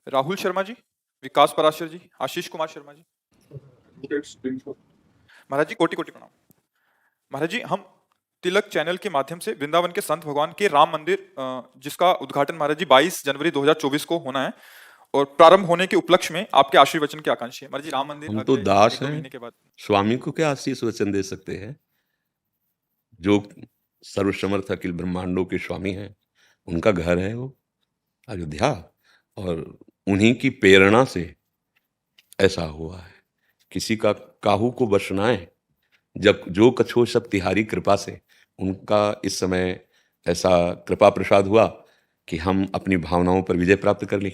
राहुल शर्मा जी, विकास पराशर जी, आशीष कुमार शर्मा जी। महाराज जी कोटि कोटि प्रणाम। महाराज जी हम तिलक चैनल के माध्यम से वृंदावन के संत भगवान के राम मंदिर जिसका उद्घाटन महाराज जी 22 जनवरी 2024 को होना है और प्रारंभ होने के उपलक्ष्य में आपके आशीर्वचन की आकांक्षी है। महाराज जी राम मंदिर हम तो अगले दास एक दो हैं, महीने के बाद। स्वामी को क्या आशीष वचन दे सकते हैं? जो सर्वसमर्थ अखिल ब्रह्मांडों के स्वामी हैं, उनका घर है वो अयोध्या, और उन्हीं की प्रेरणा से ऐसा हुआ है। किसी का काहू को बसनाए, जब जो कछो सब तिहारी कृपा से, उनका इस समय ऐसा कृपा प्रसाद हुआ कि हम अपनी भावनाओं पर विजय प्राप्त कर ली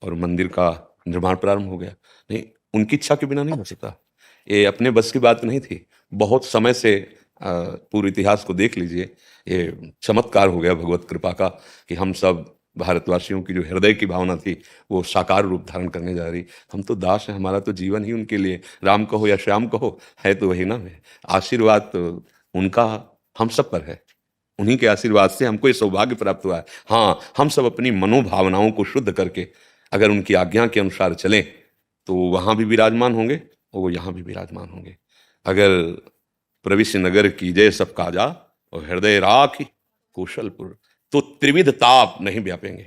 और मंदिर का निर्माण प्रारंभ हो गया। नहीं, उनकी इच्छा के बिना नहीं हो सकता। ये अपने बस की बात नहीं थी। बहुत समय से पूरे इतिहास को देख लीजिए, ये चमत्कार हो गया भगवत कृपा का कि हम सब भारतवासियों की जो हृदय की भावना थी वो साकार रूप धारण करने जा रही। हम तो दास हैं, हमारा तो जीवन ही उनके लिए, राम कहो या श्याम कहो, है तो वही ना है। आशीर्वाद तो उनका हम सब पर है, उन्हीं के आशीर्वाद से हमको ये सौभाग्य प्राप्त हुआ है। हाँ, हम सब अपनी मनोभावनाओं को शुद्ध करके अगर उनकी आज्ञा के अनुसार चलें तो वहाँ भी विराजमान होंगे और वो यहाँ भी विराजमान होंगे। अगर प्रविश्य नगर कीजय सब काजा और हृदय राखी कौशलपुर, तो त्रिविध ताप नहीं व्यापेंगे।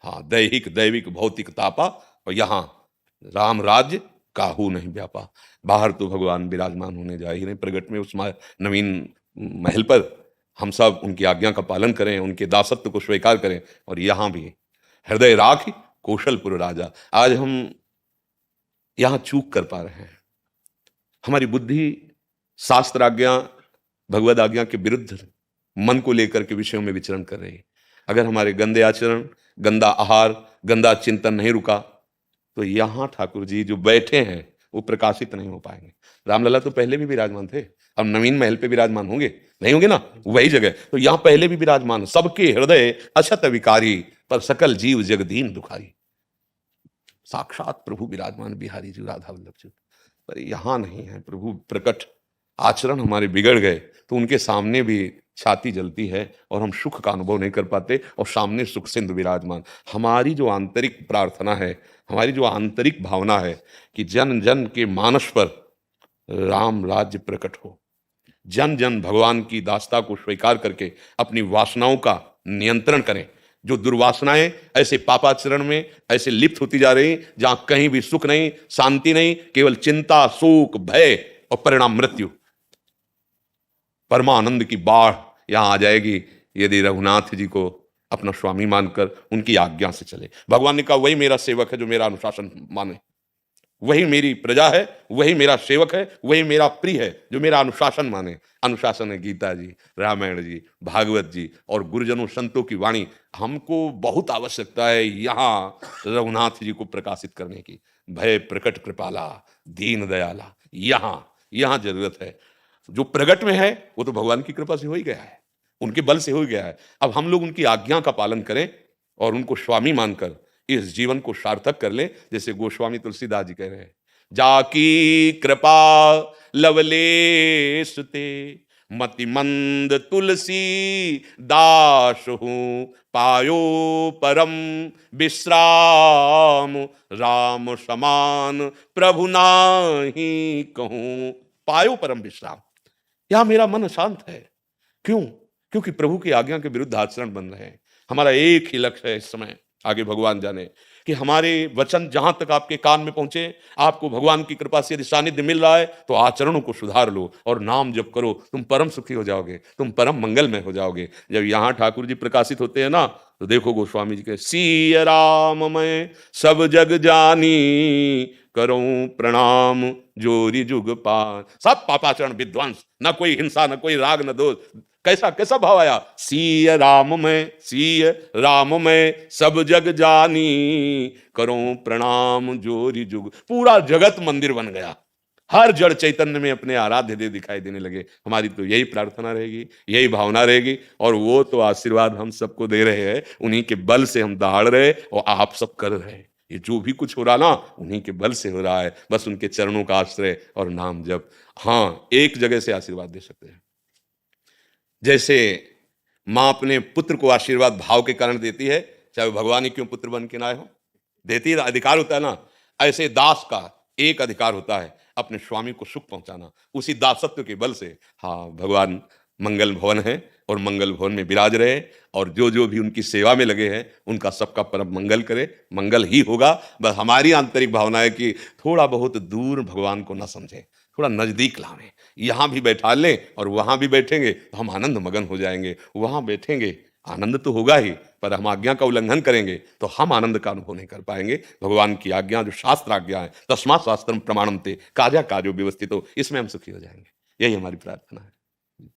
हाँ, दैहिक दैविक भौतिक तापा, और यहाँ राम राज्य काहू नहीं व्यापा। बाहर तो भगवान विराजमान होने जा ही नहीं प्रगट में उस नवीन महल पर। हम सब उनकी आज्ञा का पालन करें, उनके दासत्व को स्वीकार करें, और यहाँ भी हृदय राखी कौशलपुर राजा। आज हम यहाँ चूक कर पा रहे हैं, हमारी बुद्धि शास्त्र आज्ञा भगवद आज्ञा के विरुद्ध मन को लेकर के विषयों में विचरण कर रही है। अगर हमारे गंदे आचरण, गंदा आहार, गंदा चिंतन नहीं रुका तो यहाँ ठाकुर जी जो बैठे हैं वो प्रकाशित नहीं हो पाएंगे। रामलला तो पहले भी विराजमान थे, अब नवीन महल पे विराजमान होंगे नहीं होंगे ना, वही जगह तो यहाँ पहले भी विराजमान। सबके हृदय अछत विकारी, पर सकल जीव जगदीन दुखारी। साक्षात प्रभु विराजमान बिहारी जी राधा वल्लभ जी, पर यहाँ नहीं है प्रभु प्रकट। आचरण हमारे बिगड़ गए तो उनके सामने भी छाती जलती है और हम सुख का अनुभव नहीं कर पाते, और सामने सुख सिंधु विराजमान। हमारी जो आंतरिक प्रार्थना है, हमारी जो आंतरिक भावना है कि जन जन के मानस पर राम राज्य प्रकट हो, जन जन भगवान की दास्ता को स्वीकार करके अपनी वासनाओं का नियंत्रण करें। जो दुर्वासनाएं ऐसे पापाचरण में ऐसे लिप्त होती जा रही, जहां कहीं भी सुख नहीं, शांति नहीं, केवल चिंता, शोक, भय और परिणाम मृत्यु। परमानंद की बाढ़ यहां आ जाएगी यदि रघुनाथ जी को अपना स्वामी मानकर उनकी आज्ञा से चले। भगवान ने कहा वही मेरा सेवक है जो मेरा अनुशासन माने, वही मेरी प्रजा है, वही मेरा सेवक है, वही मेरा प्रिय है जो मेरा अनुशासन माने। अनुशासन है गीता जी, रामायण जी, भागवत जी और गुरुजनों संतों की वाणी। हमको बहुत आवश्यकता है यहाँ रघुनाथ जी को प्रकाशित करने की। भय प्रकट कृपाला दीन दयाला, यहाँ जरूरत है। जो प्रगट में है वो तो भगवान की कृपा से हो ही गया है, उनके बल से हो ही गया है। अब हम लोग उनकी आज्ञा का पालन करें और उनको स्वामी मानकर इस जीवन को सार्थक कर ले। जैसे गोस्वामी तुलसीदास जी कह रहे हैं, जाकी कृपा लवलेश ते मति मंद तुलसी दास हूं, पायो परम विश्राम, राम समान प्रभु नाही कहूं। पायो परम विश्राम, यहां मेरा मन शांत है। क्यों? क्योंकि प्रभु की आज्ञा के विरुद्ध आचरण बन रहे हैं। हमारा एक ही लक्ष्य है इस समय, आगे भगवान जाने, कि हमारे वचन जहां तक आपके कान में पहुंचे, आपको भगवान की कृपा से यदि सानिध्य मिल रहा है तो आचरणों को सुधार लो और नाम जप करो। तुम परम सुखी हो जाओगे, तुम परम मंगलमय हो जाओगे। जब यहां ठाकुर जी प्रकाशित होते हैं ना, तो देखो गोस्वामी जी के सिय राम मैं सब जग जानी, करूं प्रणाम जोरी जुग पान। सब पापाचरण विध्वंस, न कोई हिंसा, न कोई राग, न दोष। कैसा कैसा भाव आया, सिय राम में सब जग जानी, करूं प्रणाम जोरी जुग। पूरा जगत मंदिर बन गया, हर जड़ चैतन्य में अपने आराध्य देव दिखाई देने लगे। हमारी तो यही प्रार्थना रहेगी, यही भावना रहेगी, और वो तो आशीर्वाद हम सबको दे रहे हैं। उन्हीं के बल से हम दहाड़ रहे और आप सब कर रहे हैं। ये जो भी कुछ हो रहा ना, उन्हीं के बल से हो रहा है। बस उनके चरणों का आश्रय और नाम जप। हाँ, एक जगह से आशीर्वाद दे सकते हैं। जैसे मां अपने पुत्र को आशीर्वाद भाव के कारण देती है, चाहे भगवान ही क्यों पुत्र बन के ना आए हो। देती अधिकार होता है ना, ऐसे दास का एक अधिकार होता है अपने स्वामी को सुख पहुंचाना, उसी दासत्व के बल से। हाँ, भगवान मंगल भवन है और मंगल भवन में विराज रहे, और जो जो भी उनकी सेवा में लगे हैं उनका सबका परम मंगल करे, मंगल ही होगा। बस हमारी आंतरिक भावना है कि थोड़ा बहुत दूर भगवान को ना समझें, थोड़ा नजदीक लावें। यहाँ भी बैठा लें और वहां भी बैठेंगे तो हम आनंद मगन हो जाएंगे। वहां बैठेंगे आनंद तो होगा ही, पर हम आज्ञा का उल्लंघन करेंगे तो हम आनंद का अनुभव नहीं कर पाएंगे। भगवान की आज्ञा जो शास्त्र आज्ञा है, तस्मात् शास्त्रम प्रमाणम ते, कार्या कार्यो व्यवस्थितो, इसमें हम सुखी हो जाएंगे। यही हमारी प्रार्थना है।